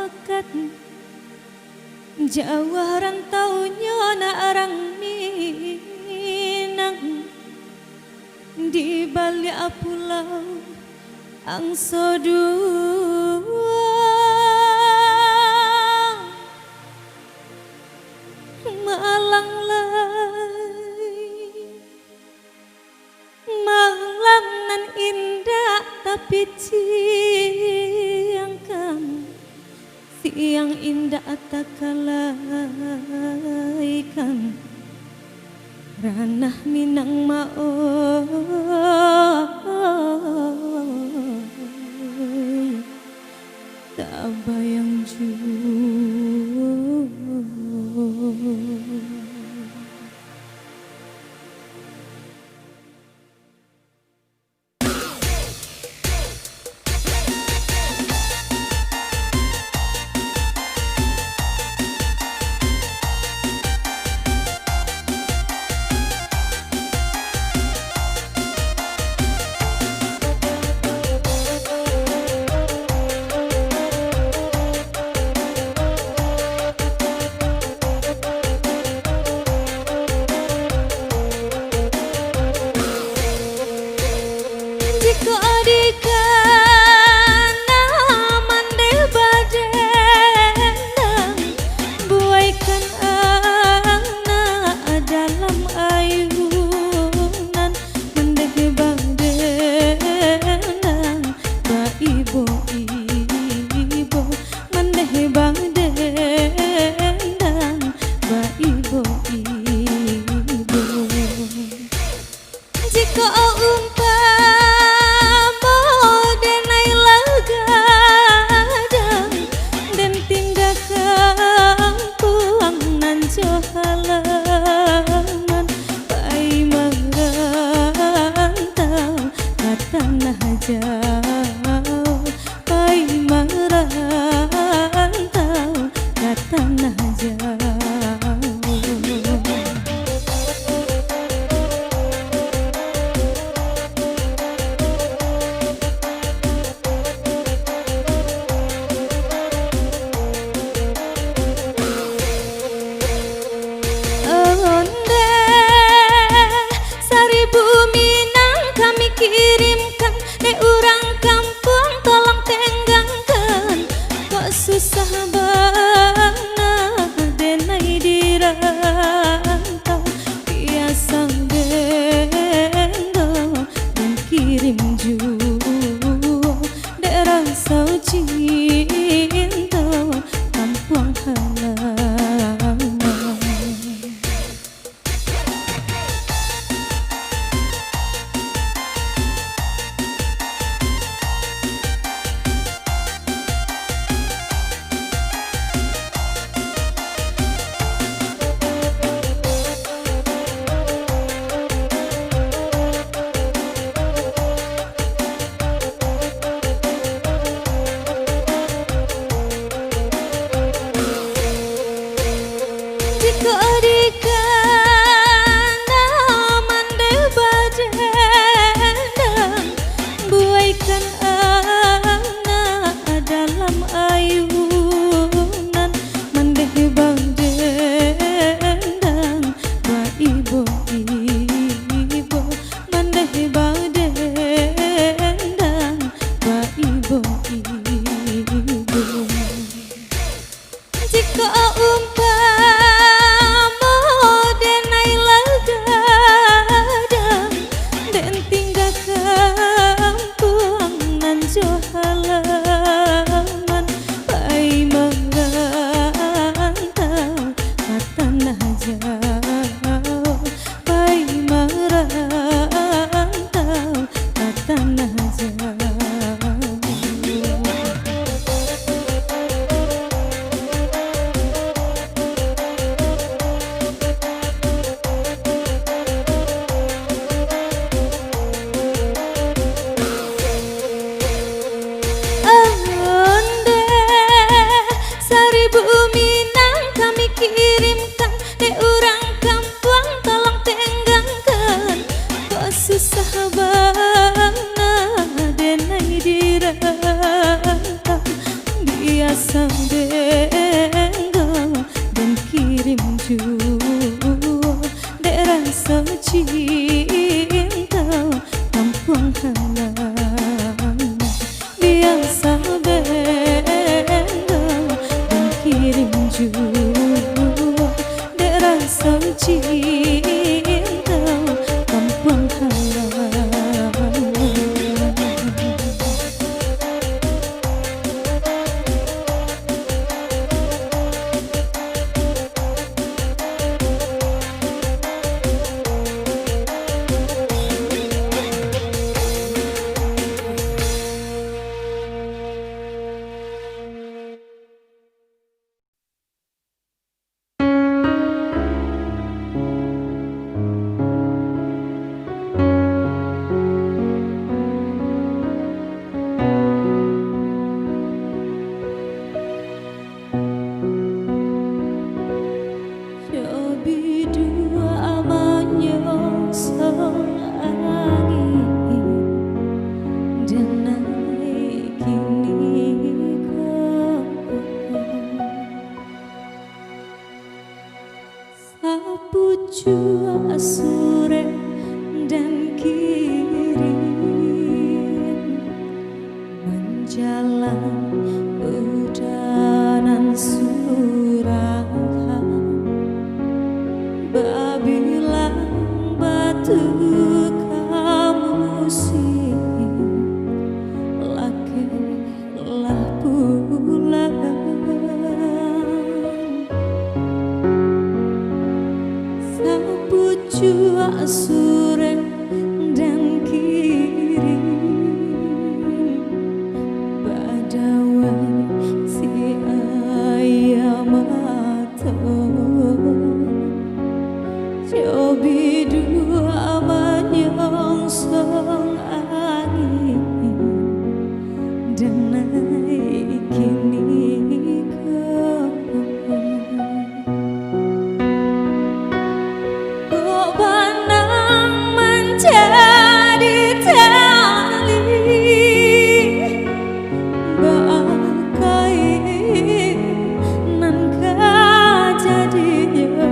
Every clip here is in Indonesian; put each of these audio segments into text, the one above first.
akad Jawa rantaunya na arang Minang di balik pulau angso dua malang nan indah tapi ciangkan siang indah tak kalaikan ranah Minang maoi tak bayang jika adikana mande badendang buaikan anak dalam ayunan mande badendang ba ibu mande badendang ba ibu jika halaman pai merantau ke tanah jauh pai merantau ke tanah jauh kirimkan nek urang kampung tolong tenggangkan kok susah banget denai dirantau biasa bendo dan kirim juga dek rasa cinta kampung halaman jika adikana mande badendang buaikan anak dalam ayunan mande badendang ba ibu mande badendang ba ibu jika halaman pai merantau ke tanah jauh pai merantau ke tanah jauh kirimkan dek urang kampung tolong tenggangkan kok susah banget denai dirantau biasa jua sore dan kiri menjalan udanan surahan babilang batu kamu sih lakelah pulang sapu jua sore dan kiri badawai si ayam cobi dua menyongsong angin dan naik kini kok benang menjadi tali bakai nan kajadinya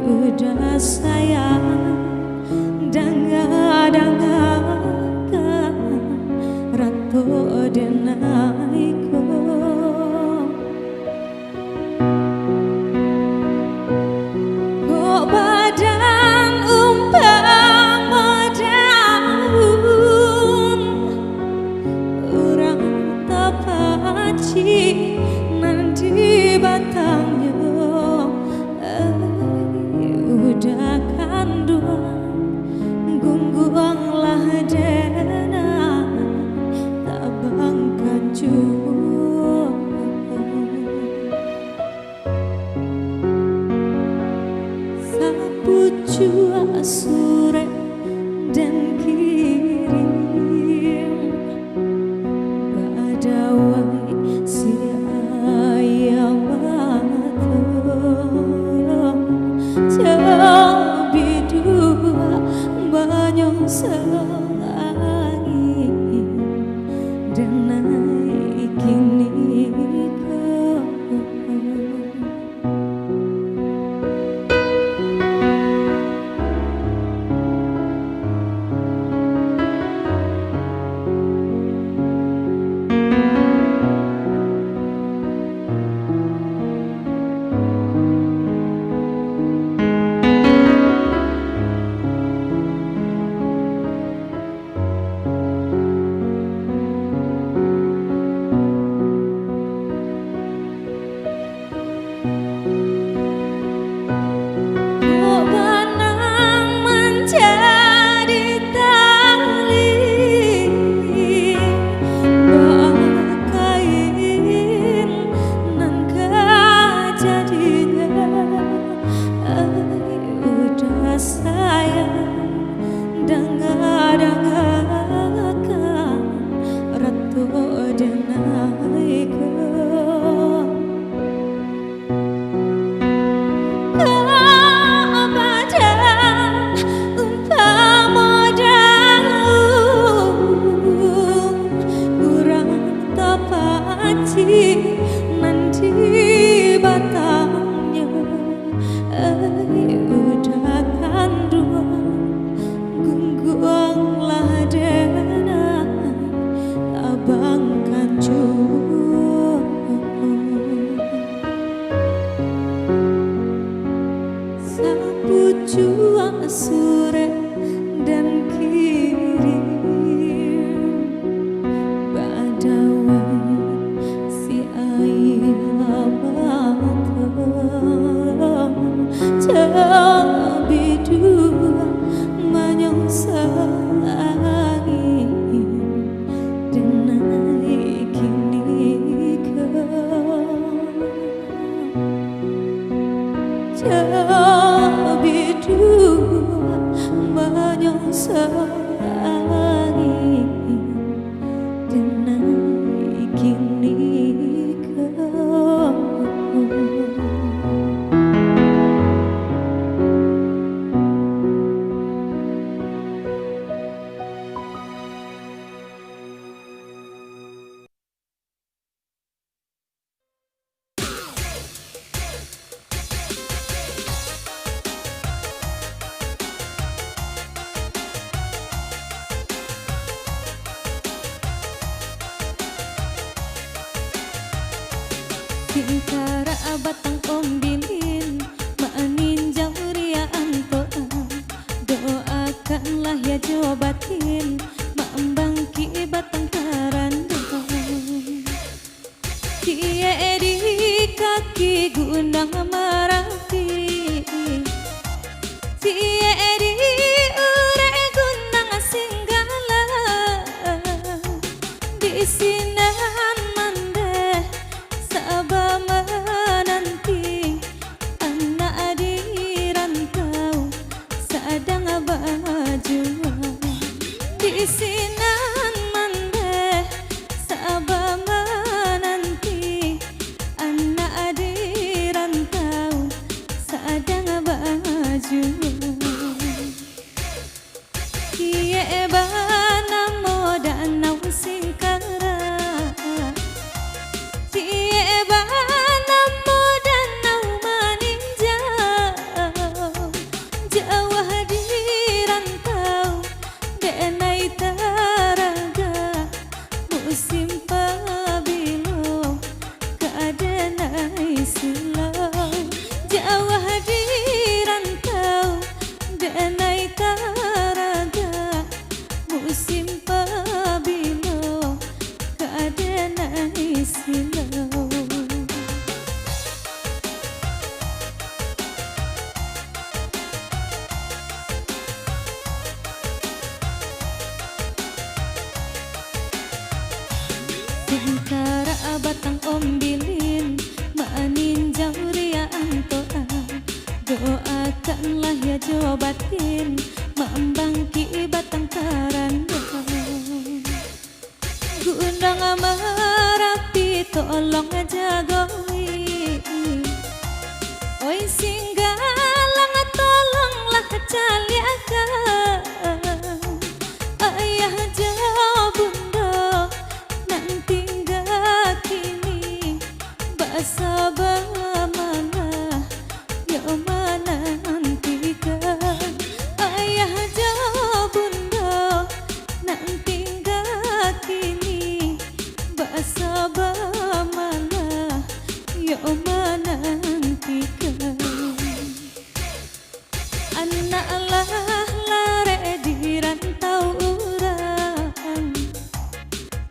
udah sayang danga-dangakan ratu denaiko kok badan umpama daun orang tapaci nanti batangnya udah kanduan gungguanglah dena tabangkan jua sapu jua sore dan kiri badawai si ayam cobi dua menyongsong angin dan naik kini nanti batangnya udah kanduan gungguanglah dena tabangkan jua sapu jua sore dan kiri badawai si ayam cobi dua menyongsong angin dan naik kini cobi dua menyongsong angin dan naik kini Tingkara batang ombilin meninjau ria antoa. Doakanlah ya jawa batin maembangki batang karanda. Kie di kaki gunung Merapi, cie di ure gunung Singgala, di sinan mande sabah menanti anak di rantau sedang berjuang. Di sinan mande sabah menanti anak di rantau sedang berjuang. Kie bana danau Singkara, cie bana danau meninjau jauh di rantau denai taraga musim pabilo keadenai silau. Jauh di rantau denai taraga musim pabilo keadenai silau. Tingkara batang ombilin meninjau ria antoa. Doakanlah ya jawa batin maembangki batang karanda. Gunung Merapi tolong jagoi, oi Singgalang tolonglah caliakan. Ayah jauh bunda nan tinggal kini basa mana ya mana nantikan. Ayah jauh bunda nan tinggal kini basa mana ya mana nantikan. Anak lah lare di rantau urang,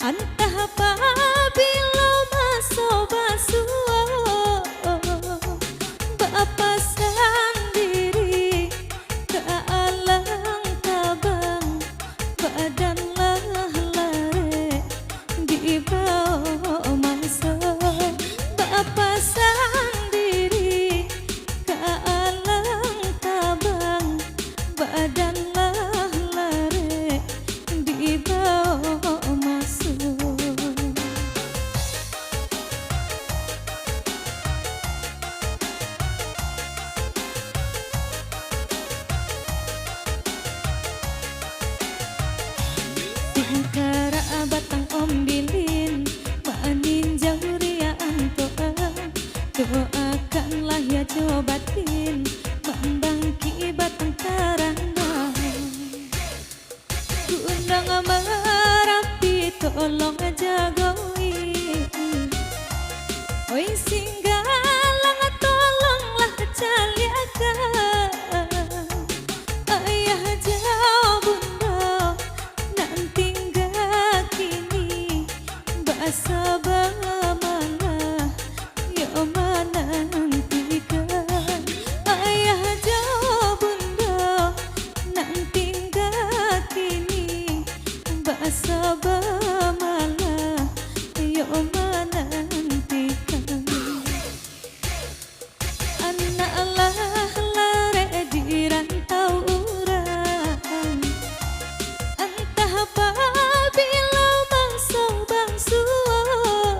antah apabila masuk basuh bapa sendiri ke alang tabang badan lah lare di bawah masuk bapa sendiri ke alang tabang badan lah lare di bawah masuk. Tingkara batang ombilin meninjau ria antoa. Doakanlah ya jawa batin maembangki batang karanda. Gunung Merapi tolong jagoi, oi Singgalang tolonglah caliakan. Ayah jauh bunda nan tinggal kini basa mana ya mana nantikan. Ayah jauh bunda nan tinggal kini basa mana ya mana nantikan. Anak lah lare di rantau urang, antah apabila masuk bangsuan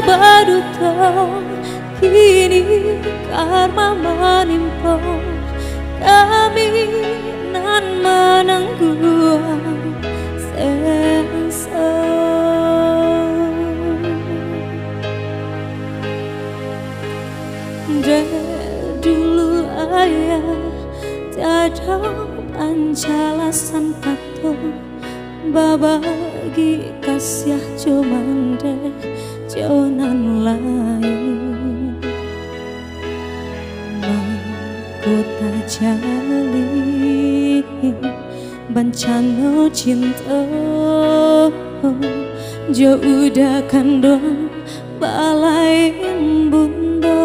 Baduto kini karma menimpa kami nan menangguh sesa. Dulu ayah tiada pancalasan patung babagi kasih cuman deh jonan lain mahkota jalin bencana cinta jauh udah kandung balai bunda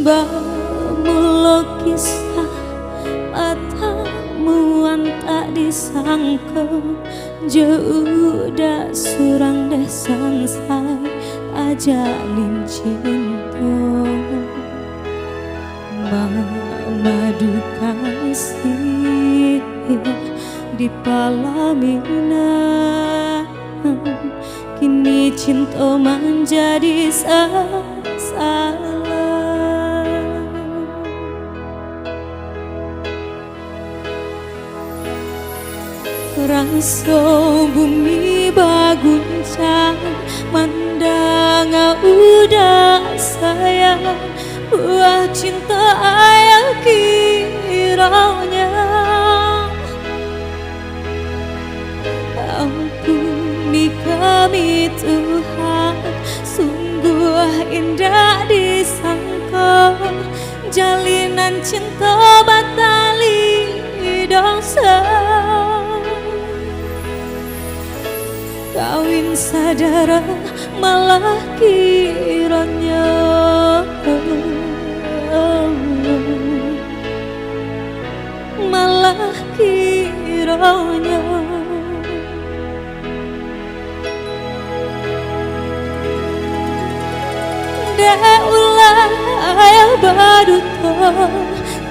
bamulo kisah tak disangka jauh dah surang deh sansai ajalin cinta madu kasih di palamina kini cinta menjadi salah. Rasa bumi baguncang mandang udah sayang buah cinta ayah kiranya ampuni kami Tuhan sungguh indah disangka jalinan cinta batali dosa kawin sadara malah kiranya malah kiranya dah ulah ayah baduto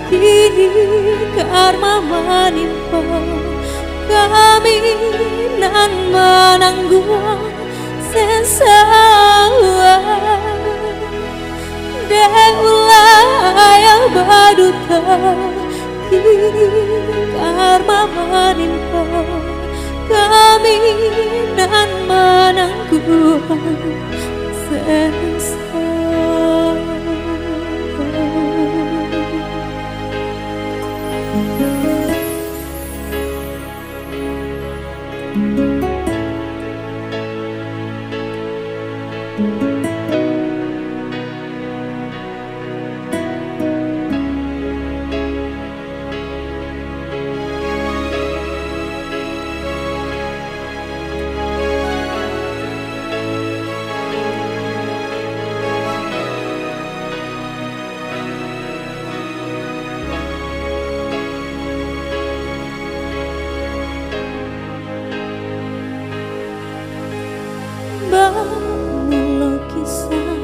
kini karma menimpa kami nan menanggung sesawa deulah ayah baduta kini karma menimpa kami nan menanggung sesawa. Bamulo kisah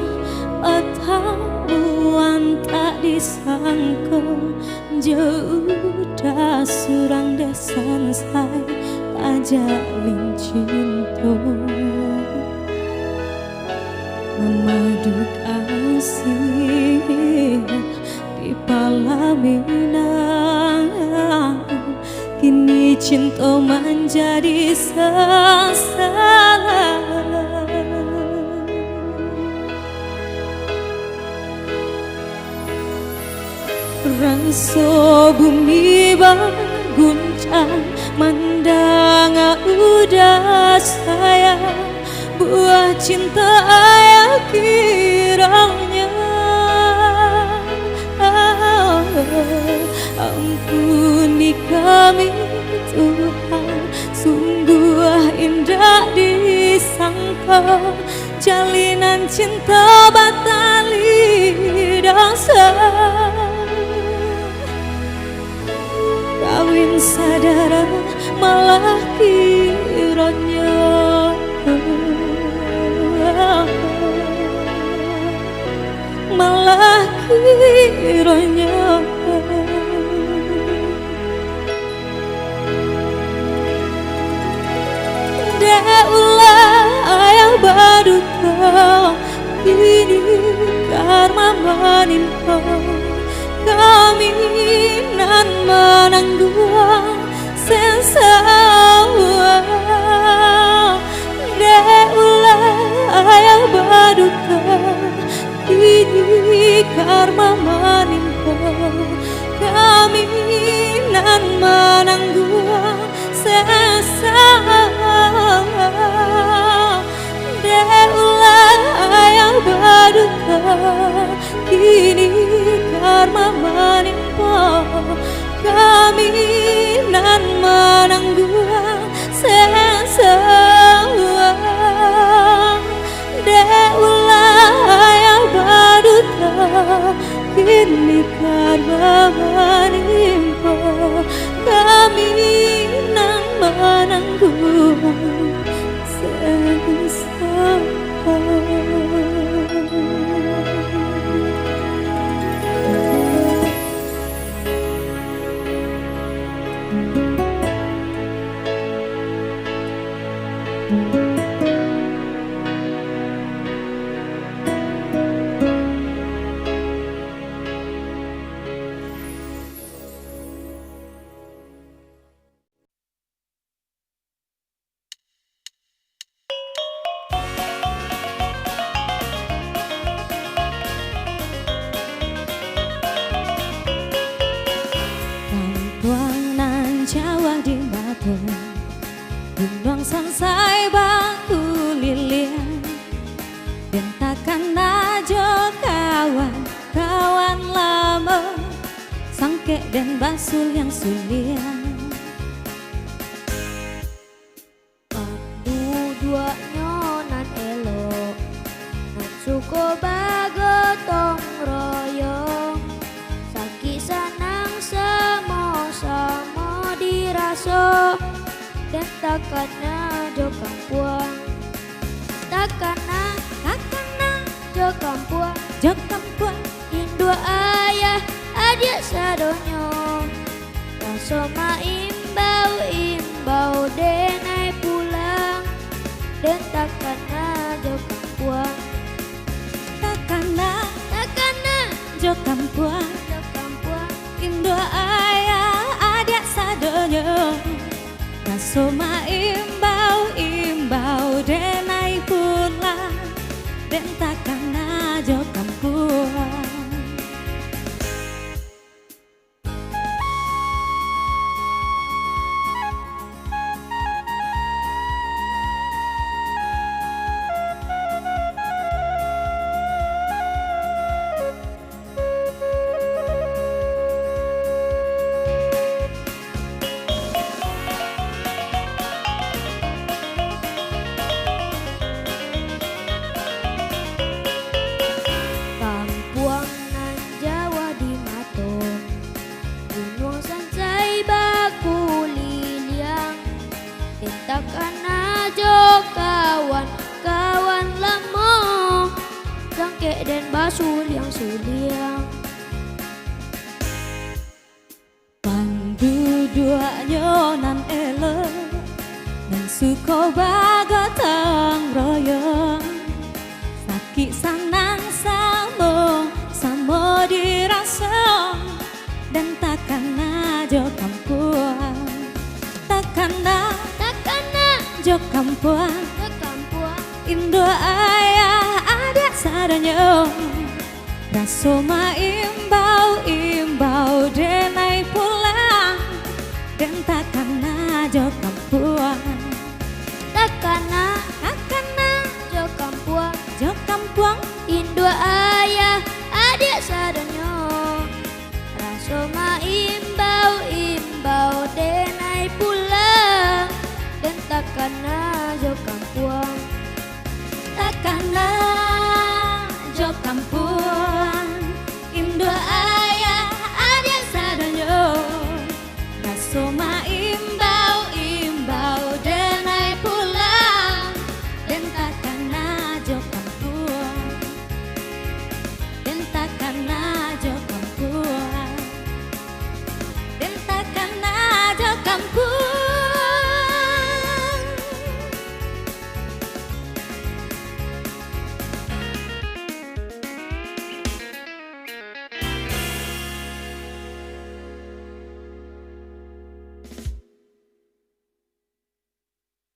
patamuan tak disangka jauh dah surang desan say ajalin cinta memadu kasih di palamina kini cinta menjadi salah. Rasa bumi baguncang mandang udah sayang buah cinta ayah kiranya ampuni kami Tuhan sungguh indah disangka jalinan cinta batali biasa kawin sadara malah kiranya malah kiranya Daulah ayah baduka kini karma menimpa kami nan menanggung sesawa Daulah ayah baduka kini karma menimpa kami nan menanggung sesawa Daulah ayah baduka kini karma menimpa kami nan menanggung sesawa Daulah ayah baduka kini karma menimpa kami nan menanggung sesawa Jawa di mata gunung sansai baku lilian dan takkan ajo kawan lama sangke dan basul yang sulian Adu dua nyonan elo nan suko bagotong royong saki sanang samo-samo diraso dan takana jo kampuang takana jo kampuang indua ayah adik sadonyo raso ma imbau denai pulang dan takana jo kampuang takana jo kampuang indua ayah adik sadonyo Rasoma imbau denai pulang dan takkan ajo kampuang takana jo kawan lama sangke dan basul yang suliang pandu dua nyonan ele nan suko bagotong royong saki sanang samo dirasa dan takkan ajo kampuang takana jo kampuang Indo ayah adik sadanya Rasoma imbau den